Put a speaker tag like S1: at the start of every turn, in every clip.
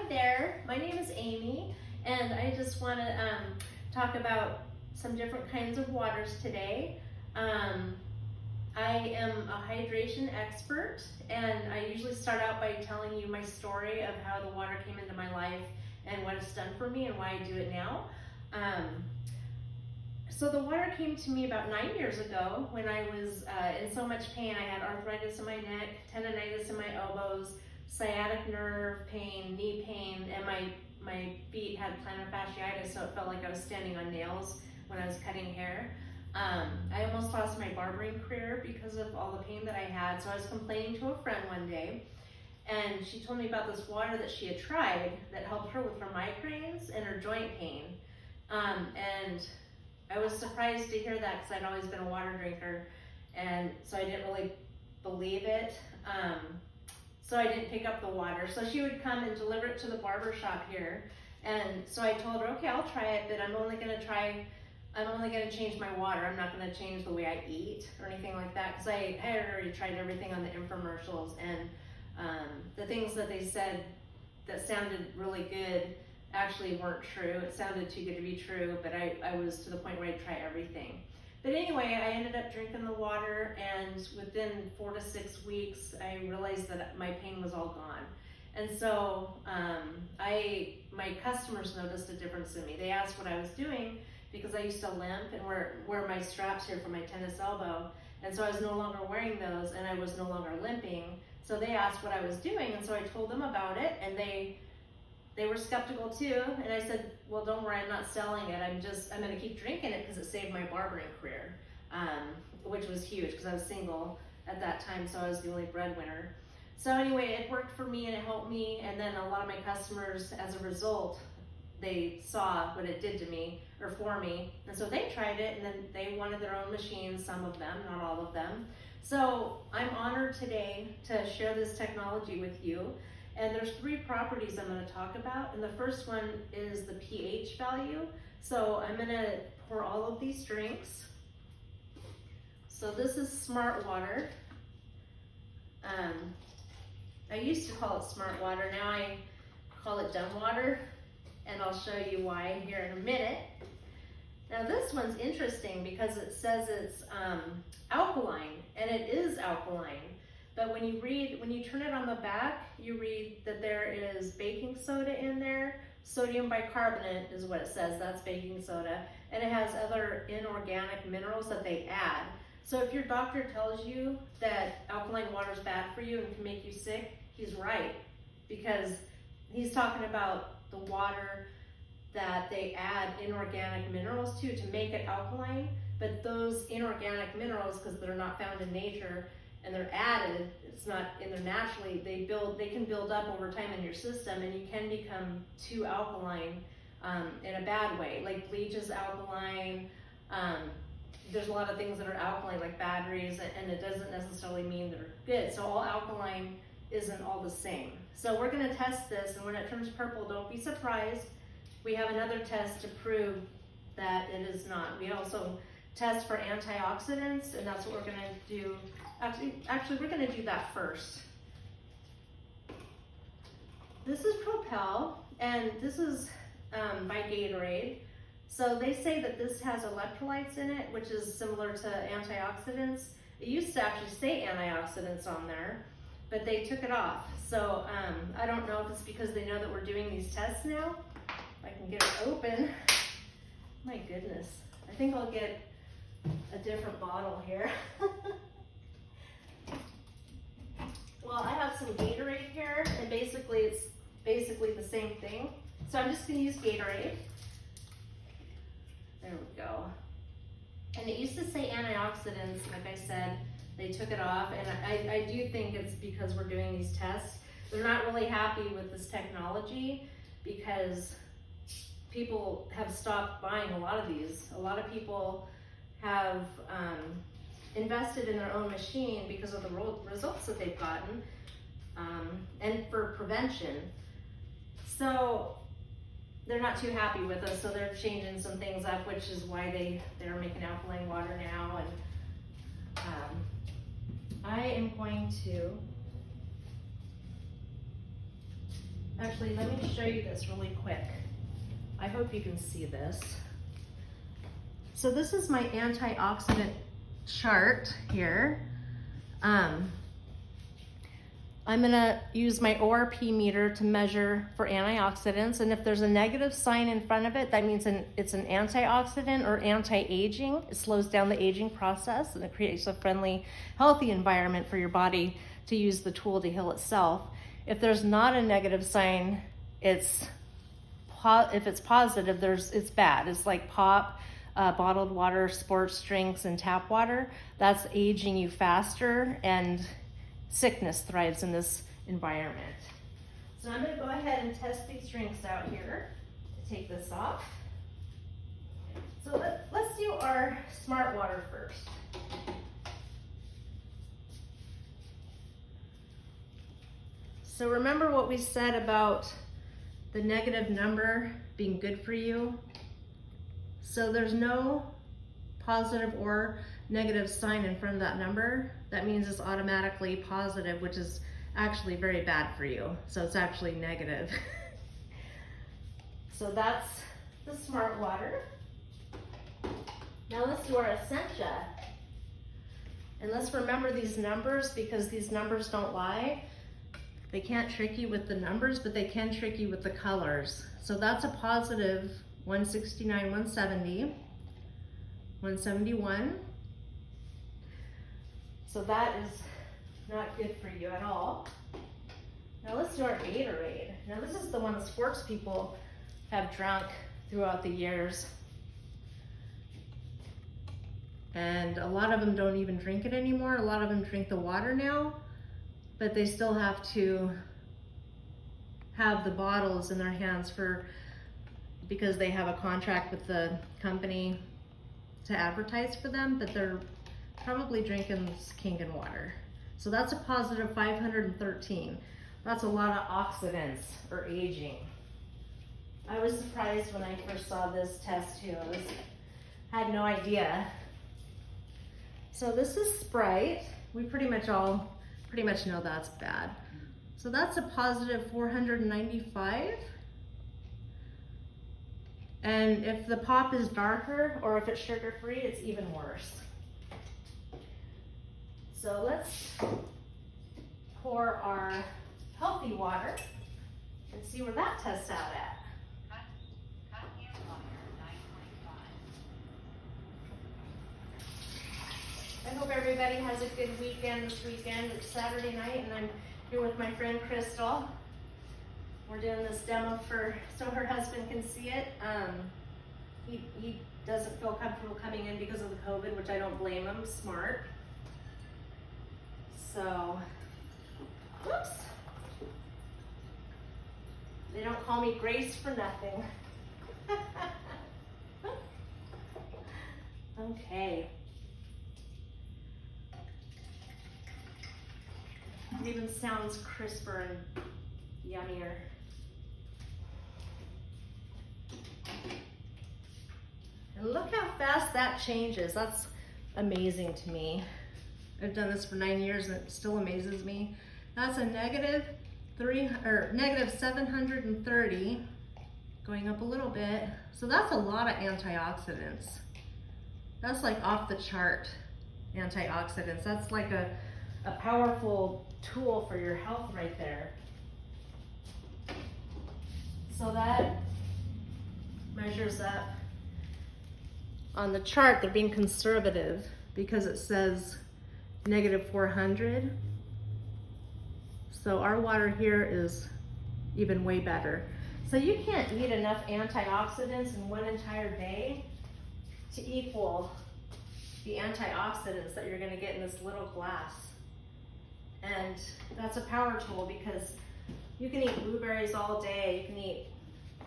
S1: there, my name is Amy, and I just want to talk about some different kinds of waters today. I am a hydration expert, and I usually start out by telling you my story of how the water came into my life and what it's done for me and why I do it now. So the water came to me about 9 years ago when I was in so much pain. I had arthritis in my neck, tendonitis in my elbows, sciatic nerve pain, knee pain, and my feet had plantar fasciitis, so it felt like I was standing on nails when I was cutting hair. I almost lost my barbering career because of all the pain that I had, so I was complaining to a friend one day, and she told me about this water that she had tried that helped her with her migraines and her joint pain. And I was surprised to hear that because I'd always been a water drinker, and so I didn't really believe it. So I didn't pick up the water. So she would come and deliver it to the barber shop here. And so I told her, okay, I'll try it, but I'm only gonna change my water. I'm not gonna change the way I eat or anything like that, because I had already tried everything on the infomercials, and the things that they said that sounded really good actually weren't true. It sounded too good to be true, but I was to the point where I'd try everything. But anyway, I ended up drinking the water, and within 4 to 6 weeks, I realized that my pain was all gone. And so my customers noticed a difference in me. They asked what I was doing because I used to limp and wear my straps here for my tennis elbow. And so I was no longer wearing those, and I was no longer limping. So they asked what I was doing, and so I told them about it, and they were skeptical too, and I said, well, don't worry, I'm not selling it. I'm gonna keep drinking it because it saved my barbering career, which was huge because I was single at that time, so I was the only breadwinner. So anyway, it worked for me and it helped me, and then a lot of my customers, as a result, they saw what it did to me, or for me, and so they tried it, and then they wanted their own machines, some of them, not all of them. So I'm honored today to share this technology with you. And there's 3 properties I'm going to talk about, and the first one is the pH value. So I'm going to pour all of these drinks. So this is Smart Water. I used to call it Smart Water, now I call it Dumb Water, and I'll show you why here in a minute. Now this one's interesting because it says it's alkaline, and it is alkaline. But when you turn it on the back, you read that there is baking soda in there. Sodium bicarbonate is what it says, that's baking soda. And it has other inorganic minerals that they add. So if your doctor tells you that alkaline water is bad for you and can make you sick, he's right. Because he's talking about the water that they add inorganic minerals to make it alkaline. But those inorganic minerals, because they're not found in nature, and they're added, it's not in there naturally, they can build up over time in your system, and you can become too alkaline in a bad way. Like bleach is alkaline, there's a lot of things that are alkaline, like batteries, and it doesn't necessarily mean they're good. So all alkaline isn't all the same. So we're gonna test this, and when it turns purple, don't be surprised. We have another test to prove that it is not. We also test for antioxidants, and that's what we're gonna do. Actually, we're gonna do that first. This is Propel, and this is by Gatorade. So they say that this has electrolytes in it, which is similar to antioxidants. It used to actually say antioxidants on there, but they took it off. So I don't know if it's because they know that we're doing these tests now. If I can get it open. My goodness, I think I'll get a different bottle here. Well, I have some Gatorade here, and basically it's the same thing. So I'm just gonna use Gatorade. There we go. And it used to say antioxidants, like I said, they took it off, and I do think it's because we're doing these tests. They're not really happy with this technology because people have stopped buying a lot of these. A lot of people have invested in their own machine because of the results that they've gotten, and for prevention. So they're not too happy with us, so they're changing some things up, which is why they're making alkaline water now. And I am going to Actually, let me show you this really quick. I hope you can see this. So this is my antioxidant chart here. I'm gonna use my ORP meter to measure for antioxidants, and if there's a negative sign in front of it, that means it's an antioxidant or anti-aging. It slows down the aging process and it creates a friendly, healthy environment for your body to use the tool to heal itself. If there's not a negative sign, if it's positive, it's bad. It's like pop, bottled water, sports drinks, and tap water. That's aging you faster, and sickness thrives in this environment. So I'm going to go ahead and test these drinks out here. Take this off. So let's do our Smart Water first. So remember what we said about the negative number being good for you? So there's no positive or negative sign in front of that number. That means it's automatically positive, which is actually very bad for you. So it's actually negative. So that's the Smart Water. Now let's do our Essentia. And let's remember these numbers, because these numbers don't lie. They can't trick you with the numbers, but they can trick you with the colors. So that's a positive 169, 170, 171. So that is not good for you at all. Now let's do our Gatorade. Now this is the one the sports people have drunk throughout the years. And a lot of them don't even drink it anymore. A lot of them drink the water now, but they still have to have the bottles in their hands because they have a contract with the company to advertise for them, but they're probably drinking Kangen water. So that's a positive 513. That's a lot of oxidants or aging. I was surprised when I first saw this test too. Had no idea. So this is Sprite. We pretty much know that's bad. So that's a positive 495. And if the pop is darker or if it's sugar-free, it's even worse. So let's pour our healthy water and see where that tests out at. I hope everybody has a good weekend this weekend. It's Saturday night and I'm here with my friend Crystal. We're doing this demo so her husband can see it. He doesn't feel comfortable coming in because of the COVID, which I don't blame him. Smart. So, whoops. They don't call me Grace for nothing. Okay. It even sounds crisper and yummier. And look how fast that changes. That's amazing to me. I've done this for 9 years and it still amazes me. That's a negative 730, going up a little bit. So that's a lot of antioxidants. That's like off the chart antioxidants. That's like a powerful tool for your health right there. So that measures up. On the chart, they're being conservative because it says negative 400. So our water here is even way better. So you can't eat enough antioxidants in one entire day to equal the antioxidants that you're gonna get in this little glass. And that's a power tool because you can eat blueberries all day, you can eat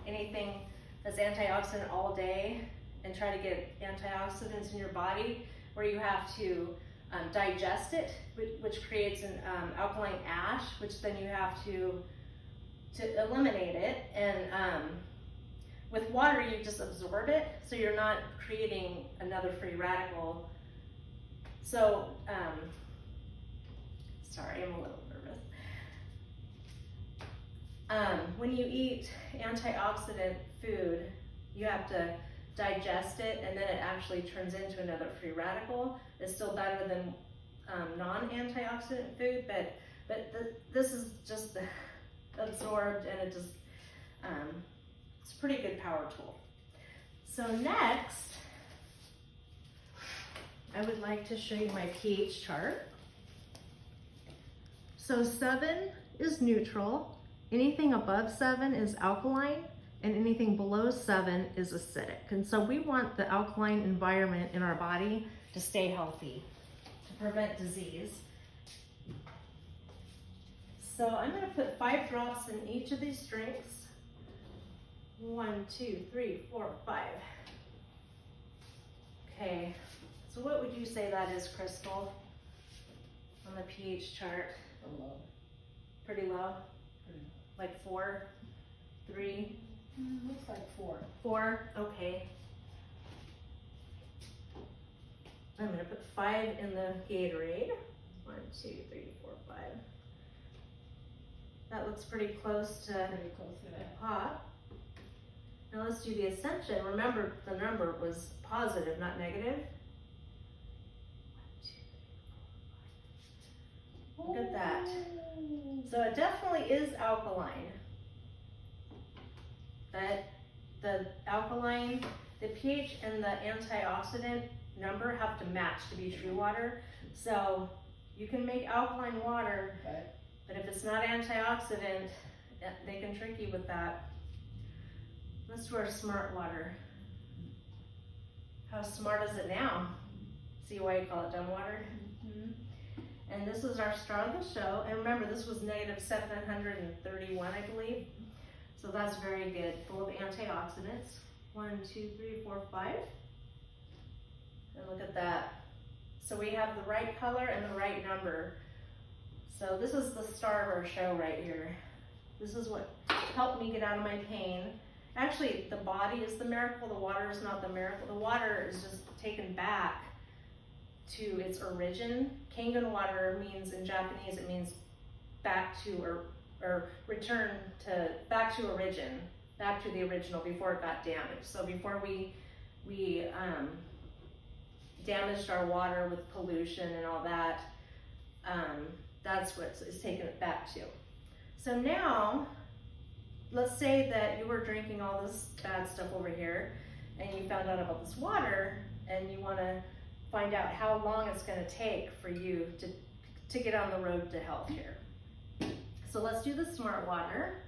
S1: anything that's antioxidant all day and try to get antioxidants in your body, where you have to digest it, which creates an alkaline ash, which then you have to eliminate it. And with water, you just absorb it, so you're not creating another free radical. So, sorry, I'm a little nervous. When you eat antioxidant food, you have to digest it, and then it actually turns into another free radical. It's still better than non-antioxidant food, but this is just absorbed, and it just it's a pretty good power tool. So next, I would like to show you my pH chart. So 7 is neutral. Anything above 7 is alkaline, and anything below 7 is acidic. And so we want the alkaline environment in our body to stay healthy, to prevent disease. So I'm going to put 5 drops in each of these drinks. 1, 2, 3, 4, 5. Okay, so what would you say that is, Crystal, on the pH chart?
S2: Low.
S1: Pretty low? Like 4, 3?
S2: Looks like 4.
S1: 4, okay. I'm gonna put 5 in the Gatorade. 1, 2, 3, 4, 5. That looks pretty close to
S2: Pretty close to that.
S1: pop. Now let's do the Ascension. Remember, the number was positive, not negative. 1, 2, 3, 4, 5. Look at that. So it definitely is alkaline. But the alkaline, the pH and the antioxidant number have to match to be true water. So you can make alkaline water,
S2: Okay.
S1: but if it's not antioxidant, they can trick you with that. Let's do our smart water. How smart is it now? See why you call it dumb water? And this is our star of the show. And remember, this was negative 731, I believe. So that's very good, full of antioxidants. 1, 2, 3, 4, 5. And look at that. So we have the right color and the right number. So this is the star of our show right here. This is what helped me get out of my pain. Actually, the body is the miracle. The water is not the miracle. The water is just taken back to its origin. Kangen water means, in Japanese, it means back to, or return to, back to origin, back to the original before it got damaged. So before we damaged our water with pollution and all that, that's what it's taken it back to. So now, let's say that you were drinking all this bad stuff over here, and you found out about this water, and you want to find out how long it's going to take for you to get on the road to health here. So let's do the smart water.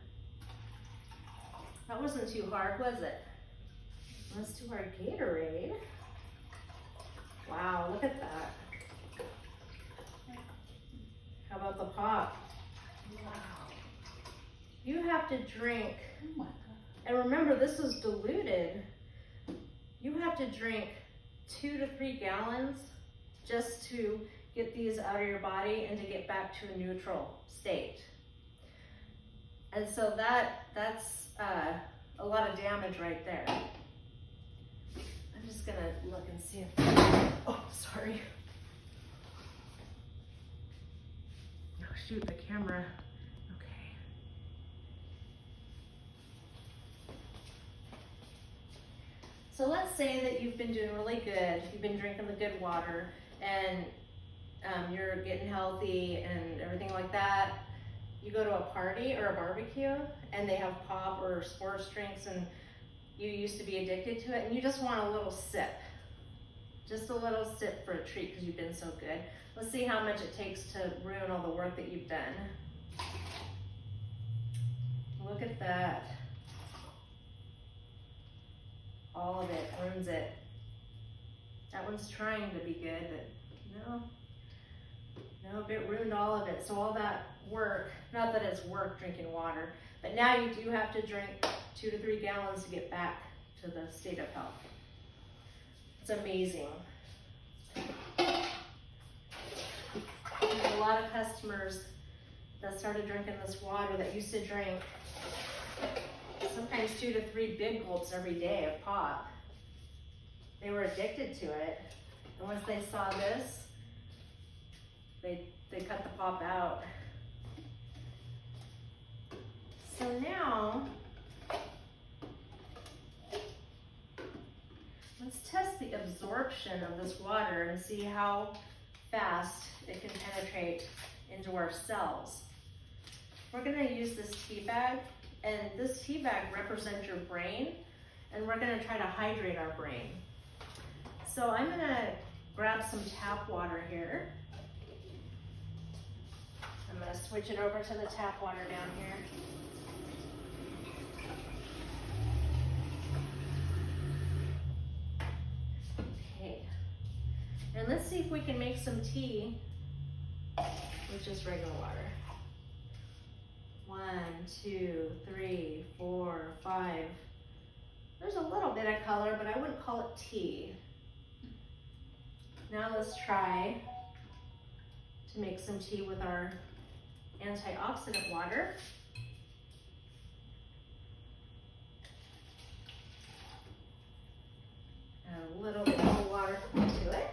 S1: That wasn't too hard, was it? Let's do our Gatorade. Wow, look at that. How about the pop?
S2: Wow.
S1: You have to drink,
S2: Oh my God.
S1: and remember, this is diluted. You have to drink 2 to 3 gallons just to get these out of your body and to get back to a neutral state. And so that's a lot of damage right there. I'm just gonna look and see if, oh, sorry. Oh shoot, the camera. Okay. So let's say that you've been doing really good, you've been drinking the good water, and you're getting healthy and everything like that. You go to a party or a barbecue and they have pop or sports drinks, and you used to be addicted to it, and you just want a little sip. Just a little sip for a treat because you've been so good. Let's see how much it takes to ruin all the work that you've done. Look at that. All of it ruins it. That one's trying to be good, but no, it ruined all of it. So all that work, not that it's work drinking water, but now you do have to drink 2 to 3 gallons to get back to the state of health. It's amazing. There's a lot of customers that started drinking this water that used to drink sometimes 2 to 3 big gulps every day of pop. They were addicted to it. And once they saw this, they cut the pop out. So now, let's test the absorption of this water and see how fast it can penetrate into our cells. We're gonna use this tea bag, and this tea bag represents your brain, and we're gonna try to hydrate our brain. So I'm gonna grab some tap water here. I'm gonna switch it over to the tap water down here. Okay, and let's see if we can make some tea with just regular water. 1, 2, 3, 4, 5. There's a little bit of color, but I wouldn't call it tea. Now let's try to make some tea with our antioxidant water. Add a little bit more water to it.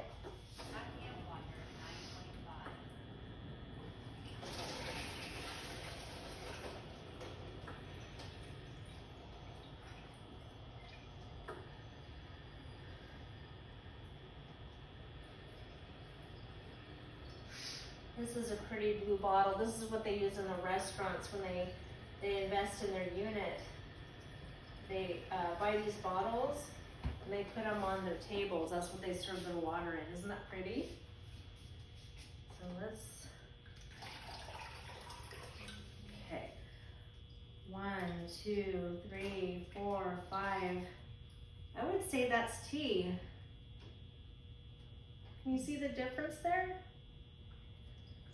S1: This is a pretty blue bottle. This is what they use in the restaurants when they invest in their unit. They buy these bottles and they put them on their tables. That's what they serve their water in. Isn't that pretty? So let's, okay. 1, 2, 3, 4, 5. I would say that's tea. Can you see the difference there?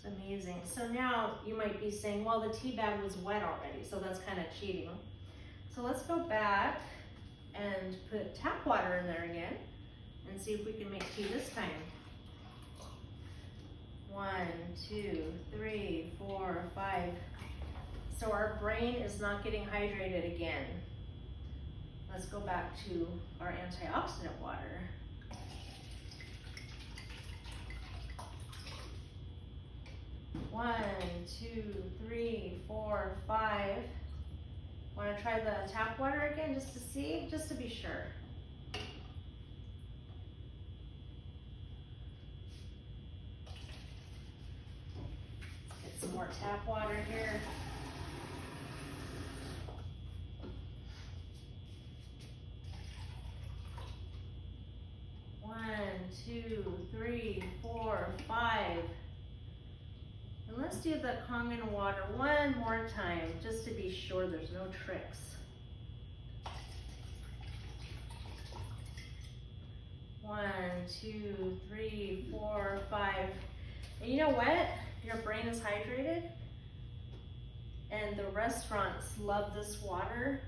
S1: It's amazing. So now you might be saying, well, the tea bag was wet already, so that's kind of cheating. So let's go back and put tap water in there again and see if we can make tea this time. 1, 2, 3, 4, 5. So our brain is not getting hydrated again. Let's go back to our antioxidant water. 1, 2, 3, 4, 5. Want to try the tap water again just to see, just to be sure. Let's get some more tap water here. One, 2, 3, 4, 5. And let's do the Kangen water one more time, just to be sure there's no tricks. 1, 2, 3, 4, 5. And you know what? Your brain is hydrated. And the restaurants love this water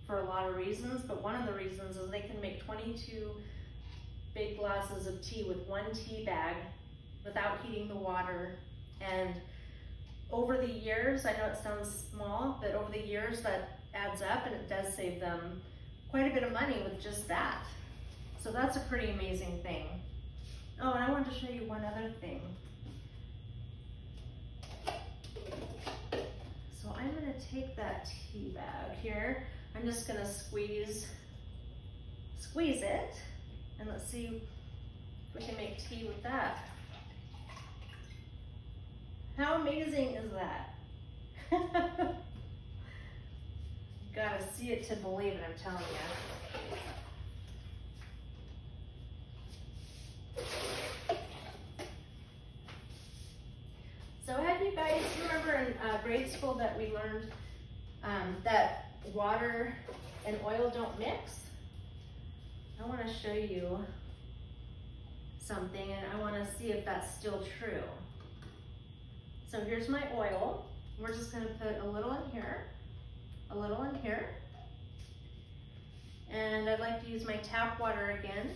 S1: for a lot of reasons, but one of the reasons is they can make 22 big glasses of tea with one tea bag without heating the water. And over the years, I know it sounds small, but over the years that adds up, and it does save them quite a bit of money with just that. So that's a pretty amazing thing. Oh, and I wanted to show you one other thing. So I'm gonna take that tea bag here. I'm just gonna squeeze it, and let's see if we can make tea with that. How amazing is that? Gotta see it to believe it, I'm telling you. So have you guys, you remember in grade school that we learned that water and oil don't mix? I want to show you something, and I want to see if that's still true. So here's my oil. We're just going to put a little in here, a little in here. And I'd like to use my tap water again,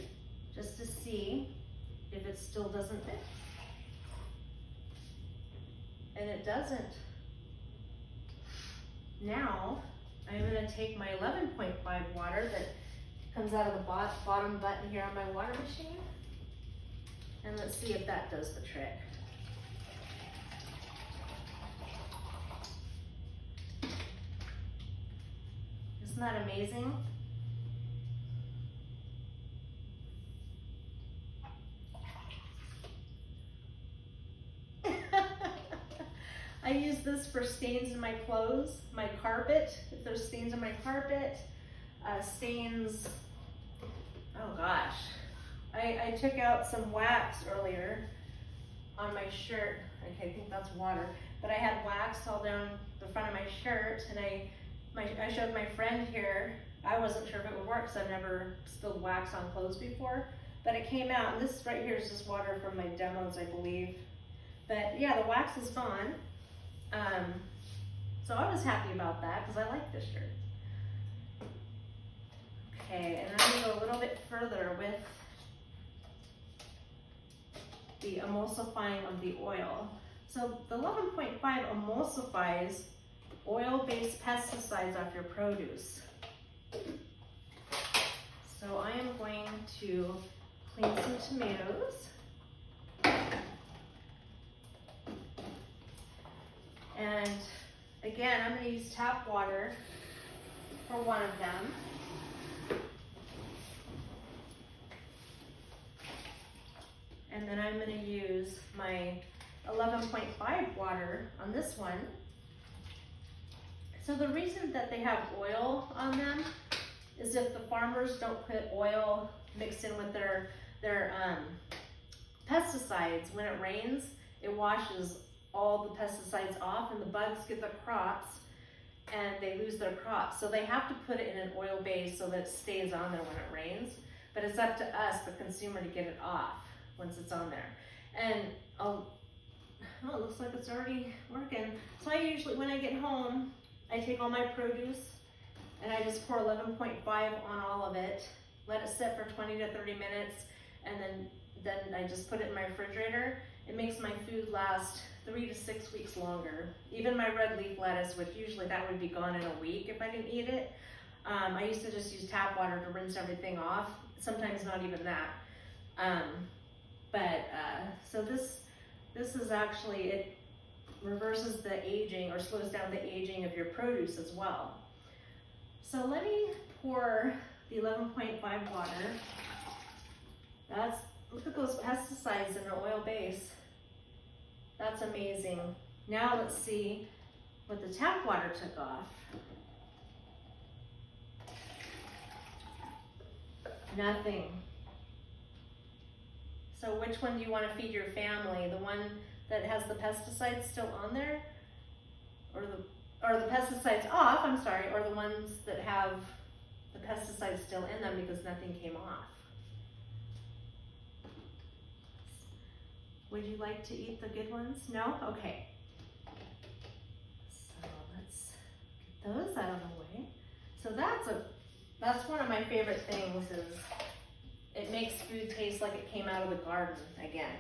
S1: just to see if it still doesn't mix. And it doesn't. Now, I'm going to take my 11.5 water that comes out of the bottom button here on my water machine. And let's see if that does the trick. Isn't that amazing? I use this for stains in my clothes, my carpet, if there's stains in my carpet, stains, oh gosh. I took out some wax earlier on my shirt. Okay, I think that's water. But I had wax all down the front of my shirt, and I showed my friend here. I wasn't sure if it would work because I've never spilled wax on clothes before. But it came out, and this right here is just water from my demos, I believe. But yeah, the wax is gone. So I was happy about that because I like this shirt. Okay, and I'm gonna go a little bit further with the emulsifying of the oil. So the 11.5 emulsifies oil-based pesticides off your produce. So I am going to clean some tomatoes. And again, I'm going to use tap water for one of them. And then I'm going to use my 11.5 water on this one. So the reason that they have oil on them is if the farmers don't put oil mixed in with their pesticides, when it rains, it washes all the pesticides off and the bugs get the crops and they lose their crops. So they have to put it in an oil base so that it stays on there when it rains. But it's up to us, the consumer, to get it off once it's on there. And oh, it looks like it's already working. So I usually, when I get home, I take all my produce and I just pour 11.5 on all of it, let it sit for 20 to 30 minutes, and then I just put it in my refrigerator. It makes my food last 3 to 6 weeks longer. Even my red leaf lettuce, which usually that would be gone in a week if I didn't eat it. I used to just use tap water to rinse everything off. Sometimes not even that. So this is actually, it reverses the aging or slows down the aging of your produce as well. So let me pour the 11.5 water. Look at those pesticides in the oil base. That's amazing. Now let's see what the tap water took off. Nothing. So which one do you want to feed your family? The one that has the pesticides still on there? Or the pesticides off, I'm sorry, or the ones that have the pesticides still in them because nothing came off? Would you like to eat the good ones? No? Okay. So let's get those out of the way. So that's one of my favorite things, is it makes food taste like it came out of the garden again.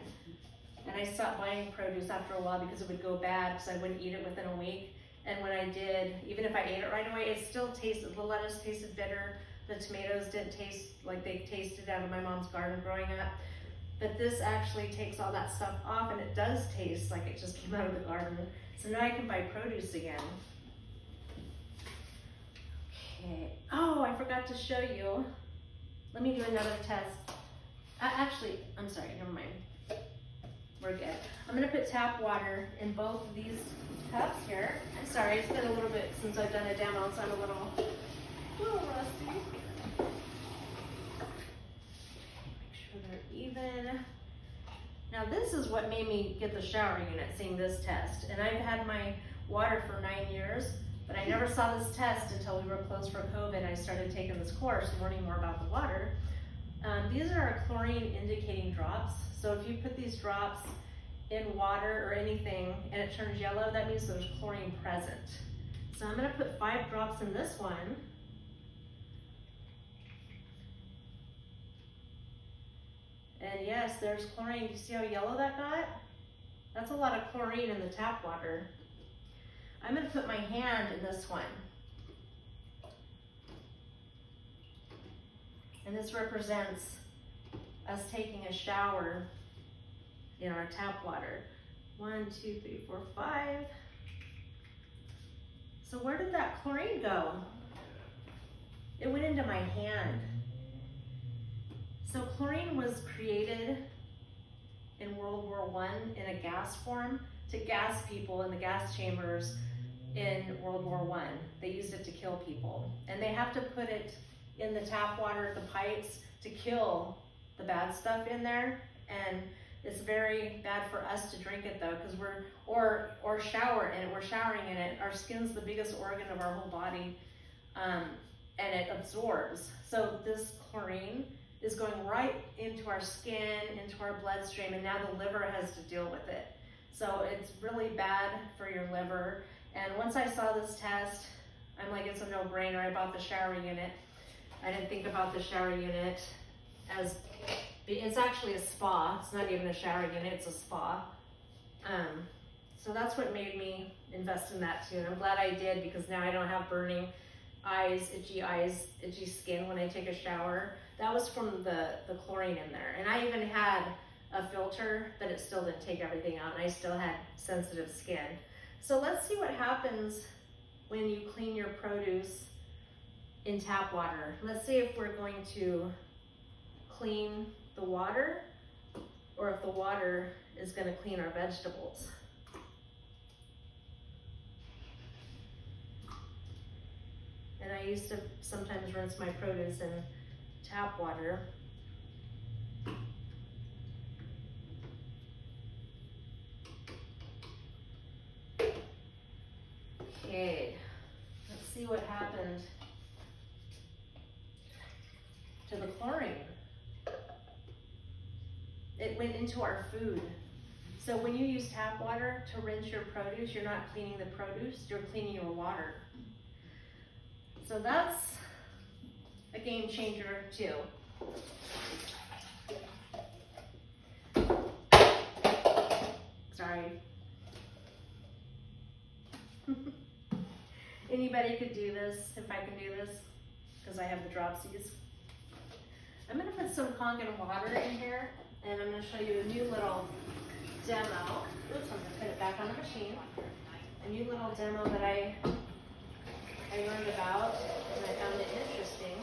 S1: And I stopped buying produce after a while because it would go bad because I wouldn't eat it within a week. And when I did, even if I ate it right away, it still tasted, the lettuce tasted bitter. The tomatoes didn't taste like they tasted out of my mom's garden growing up. But this actually takes all that stuff off, and it does taste like it just came out of the garden. So now I can buy produce again. Okay. Oh, I forgot to show you. Let me do another test. Actually, I'm sorry, never mind. We're good. I'm gonna put tap water in both of these cups here. I'm sorry, it's been a little bit since I've done a demo, so I'm a little rusty. Make sure they're even. Now this is what made me get the shower unit, seeing this test. And I've had my water for 9 years, but I never saw this test until we were closed for COVID. I started taking this course, learning more about the water. These are chlorine indicating drops. So if you put these drops in water or anything and it turns yellow, that means there's chlorine present. So I'm gonna put 5 drops in this one. And yes, there's chlorine. You see how yellow that got? That's a lot of chlorine in the tap water. I'm gonna put my hand in this one. And this represents us taking a shower in our tap water. 1, 2, 3, 4, 5. So where did that chlorine go? it went into my hand. So chlorine was created in World War I in a gas form to gas people in the gas chambers in World War I. They used it to kill people. And they have to put it in the tap water, the pipes, to kill the bad stuff in there. And it's very bad for us to drink it though, because or shower in it. We're showering in it. Our skin's the biggest organ of our whole body, and it absorbs. So this chlorine is going right into our skin, into our bloodstream, and now the liver has to deal with it. So it's really bad for your liver. And once I saw this test, I'm like, it's a no-brainer. I bought the shower unit. I didn't think about the shower unit as, it's actually a spa. It's not even a shower unit, it's a spa. So that's what made me invest in that too. And I'm glad I did, because now I don't have burning eyes, itchy skin when I take a shower. That was from the chlorine in there. And I even had a filter, but it still didn't take everything out, and I still had sensitive skin. So let's see what happens when you clean your produce in tap water. Let's see if we're going to clean the water, or if the water is going to clean our vegetables. And I used to sometimes rinse my produce in tap water. Okay, let's see what happened to the chlorine. It went into our food. So when you use tap water to rinse your produce, you're not cleaning the produce, you're cleaning your water. So that's a game changer too. Sorry. Anybody could do this if I can do this, because I have the dropsies. I'm going to put some Kangen water in here, and I'm going to show you a new little demo. Oops, I'm going to put it back on the machine. A new little demo that I learned about, and I found it interesting.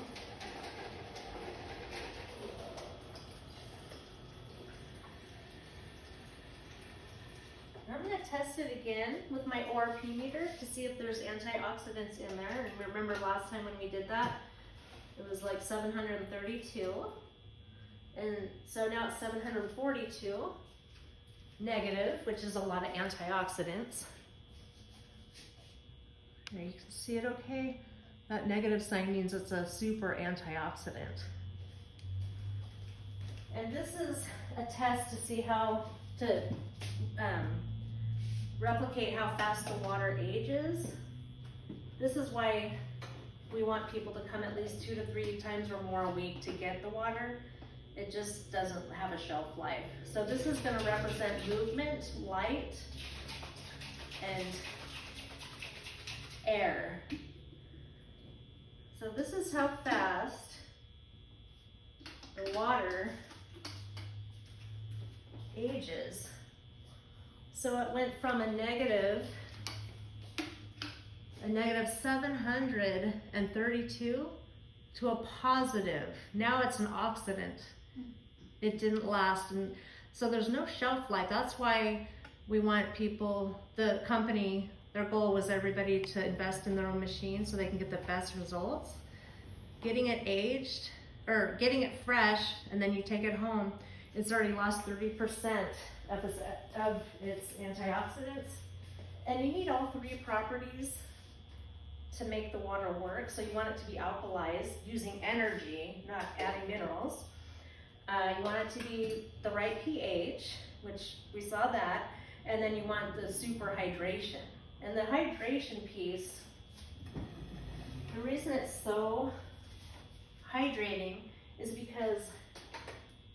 S1: I'm going to test it again with my ORP meter to see if there's antioxidants in there. And remember last time when we did that, it was like 732. And so now it's 742 negative, which is a lot of antioxidants. There, you can see it okay? That negative sign means it's a super antioxidant. And this is a test to see how to replicate how fast the water ages. This is why we want people to come at least 2 to 3 times or more a week to get the water. It just doesn't have a shelf life. So this is going to represent movement, light, and air. So this is how fast the water ages. So it went from a negative 732 to a positive. Now it's an oxidant. It didn't last, and so there's no shelf life. That's why we want people, the company, their goal was everybody to invest in their own machine so they can get the best results. Getting it aged, or getting it fresh, and then you take it home, it's already lost 30% of its antioxidants. And you need all 3 properties to make the water work. So you want it to be alkalized using energy, not adding minerals. You want it to be the right pH, which we saw that, and then you want the super hydration. And the hydration piece, the reason it's so hydrating is because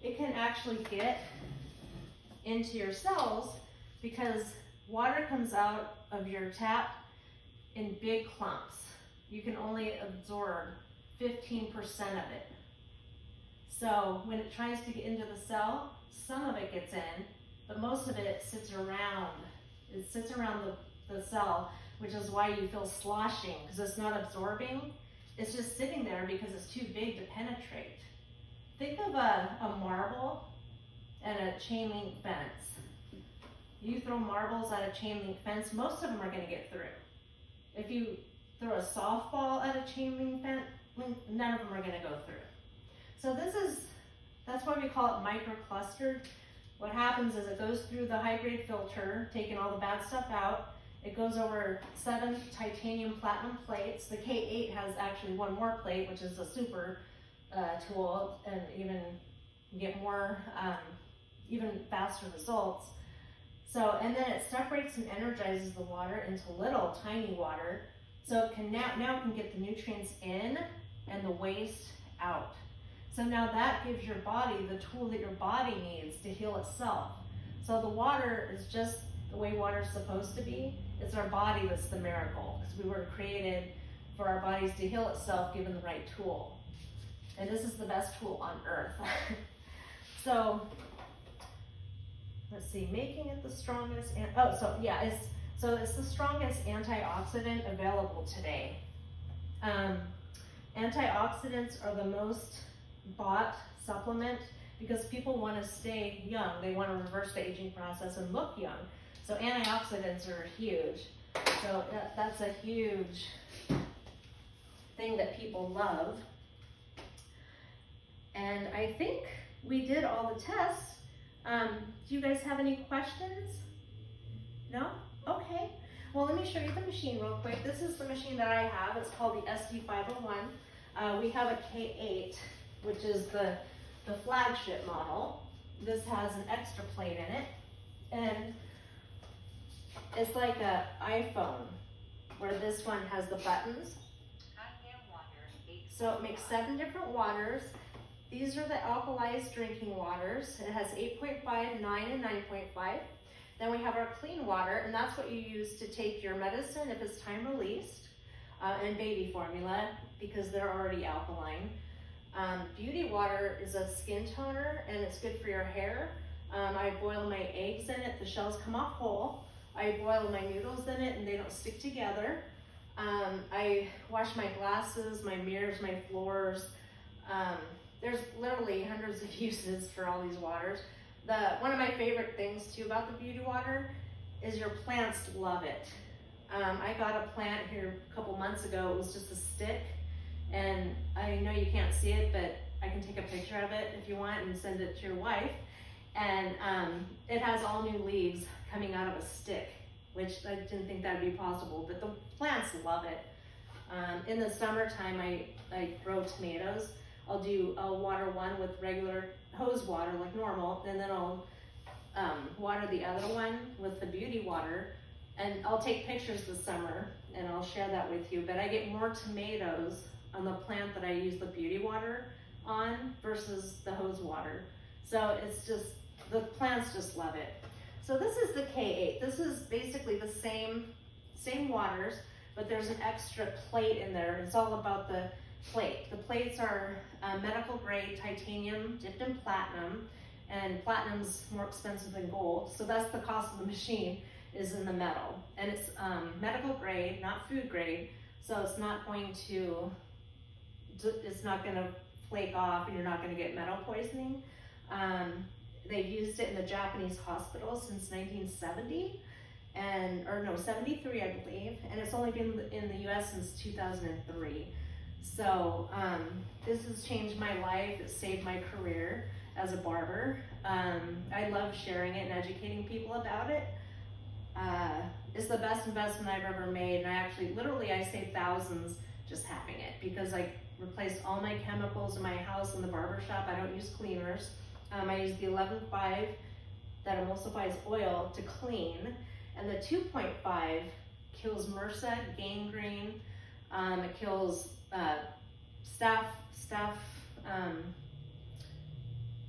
S1: it can actually get into your cells, because water comes out of your tap in big clumps. You can only absorb 15% of it. So when it tries to get into the cell, some of it gets in, but most of it sits around. It sits around the cell, which is why you feel sloshing, because it's not absorbing. it's just sitting there because it's too big to penetrate. Think of a marble and a chain link fence. You throw marbles at a chain link fence, most of them are gonna get through. If you throw a softball at a chain link fence, none of them are gonna go through. So that's why we call it microclustered. What happens is it goes through the high grade filter, taking all the bad stuff out. It goes over 7 titanium platinum plates. The K8 has actually one more plate, which is a super tool, and even get more, even faster results. So, and then it separates and energizes the water into little tiny water. So it can now it can get the nutrients in and the waste out. So now that gives your body the tool that your body needs to heal itself. So the water is just the way water is supposed to be. It's our body that's the miracle, because we were created for our bodies to heal itself given the right tool. And this is the best tool on earth. So let's see, making it the strongest, it's the strongest antioxidant available today. Antioxidants are the most bought supplement because people want to stay young. They want to reverse the aging process and look young. So antioxidants are huge. So that's a huge thing that people love. And I think we did all the tests. Do you guys have any questions? No? Okay. Well, let me show you the machine real quick. This is the machine that I have. It's called the SD501. We have a K8, which is the flagship model. This has an extra plate in it. And it's like an iPhone, where this one has the buttons. So it makes 7 different waters. These are the alkalized drinking waters. It has 8.5, 9, and 9.5. Then we have our clean water, and that's what you use to take your medicine if it's time released, and baby formula, because they're already alkaline. Beauty water is a skin toner, and it's good for your hair. I boil my eggs in it. The shells come off whole. I boil my noodles in it, and they don't stick together. I wash my glasses, my mirrors, my floors. There's literally hundreds of uses for all these waters. One of my favorite things too about the beauty water is your plants love it. I got a plant here a couple months ago. It was just a stick, and I know you can't see it, but I can take a picture of it if you want and send it to your wife. And it has all new leaves coming out of a stick, which I didn't think that would be possible, but the plants love it. In the summertime, I grow tomatoes. I'll water one with regular hose water like normal, and then I'll water the other one with the beauty water. And I'll take pictures this summer and I'll share that with you. But I get more tomatoes on the plant that I use the beauty water on versus the hose water. So it's just, the plants just love it. So this is the K8. This is basically the same waters, but there's an extra plate in there. It's all about the plate. The plates are medical grade titanium dipped in platinum, and platinum's more expensive than gold. So that's the cost of the machine, is in the metal. And it's medical grade, not food grade. So it's not going to flake off, and you're not going to get metal poisoning. They've used it in the Japanese hospital since 1970, 73, I believe, and it's only been in the US since 2003. So this has changed my life. It saved my career as a barber. I love sharing it and educating people about it. It's the best investment I've ever made, and I saved thousands just having it, because I replaced all my chemicals in my house in the barber shop. I don't use cleaners. I use the 11.5 that emulsifies oil to clean, and the 2.5 kills MRSA, gangrene. It kills staph.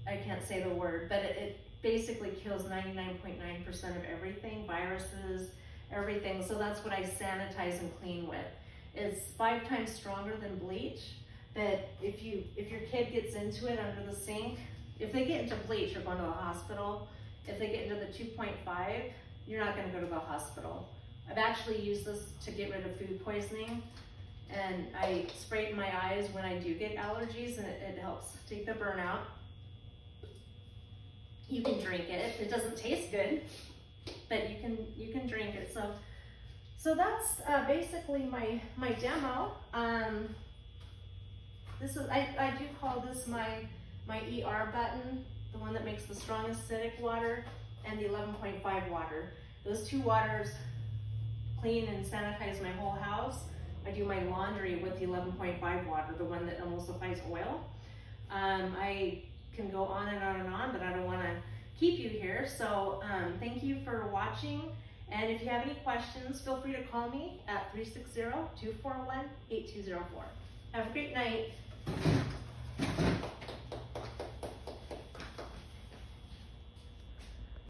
S1: I can't say the word, but it basically kills 99.9% of everything, viruses, everything. So that's what I sanitize and clean with. It's 5 times stronger than bleach, but if your kid gets into it under the sink, if they get into bleach, you're going to the hospital. If they get into the 2.5, you're not going to go to the hospital. I've actually used this to get rid of food poisoning And I spray it in my eyes when I do get allergies, and it helps take the burn out. You can drink it. It doesn't taste good, but you can drink it. So that's basically my demo. This is I do call this my ER button, the one that makes the strong acidic water and the 11.5 water. Those two waters clean and sanitize my whole house. I do my laundry with the 11.5 water, the one that emulsifies oil. I can go on and on and on, but I don't want to keep you here. So thank you for watching. And if you have any questions, feel free to call me at 360-241-8204. Have a great night.